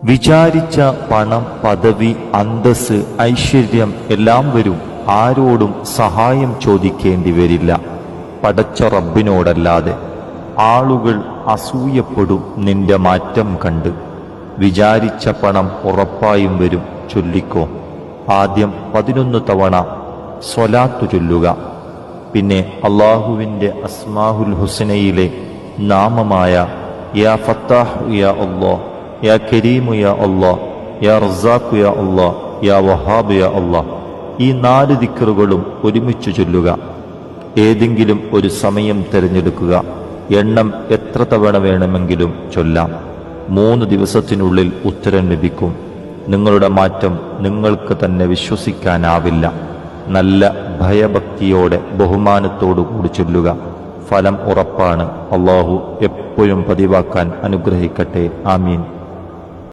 വിചാരിച്ച പണം, പദവി, അന്തസ്, ഐശ്വര്യം എല്ലാം വരും. ആരോടും സഹായം ചോദിക്കേണ്ടി വരില്ല, പടച്ച റബ്ബിനോടല്ലാതെ. ആളുകൾ അസൂയപ്പെടും നിന്റെ മാറ്റം കണ്ട്. വിചാരിച്ച പണം ഉറപ്പായും വരും. ചൊല്ലിക്കോ. ആദ്യം 11 തവണ സ്വലാത്തു ചൊല്ലുക. പിന്നെ അള്ളാഹുവിൻ്റെ അസ്മാഹുൽ ഹുസ്നയിലെ നാമമായ യാ ഫത്താഹ് യാ അല്ലാഹ്, യാ കരീമു യാ അല്ലാഹ്, യാ റസാഖു യാ അല്ലാഹ്, യാ വഹാബ് യാ അല്ലാഹ്, ഈ 4 ദിക്റുകളും ഒരുമിച്ച് ചൊല്ലുക. ഏതെങ്കിലും ഒരു സമയം തിരഞ്ഞെടുക്കുക. എണ്ണം എത്ര തവണ വേണമെങ്കിലും ചൊല്ലാം. 3 ദിവസത്തിനുള്ളിൽ ഉത്തരം ലഭിക്കും. നിങ്ങളുടെ മാറ്റം നിങ്ങൾക്ക് തന്നെ വിശ്വസിക്കാനാവില്ല. നല്ല ഭയഭക്തിയോടെ ബഹുമാനത്തോടുകൂടി ചൊല്ലുക. ഫലം ഉറപ്പാണ്. അള്ളാഹു എപ്പോഴും പതിവാക്കാൻ അനുഗ്രഹിക്കട്ടെ. ആമീൻ.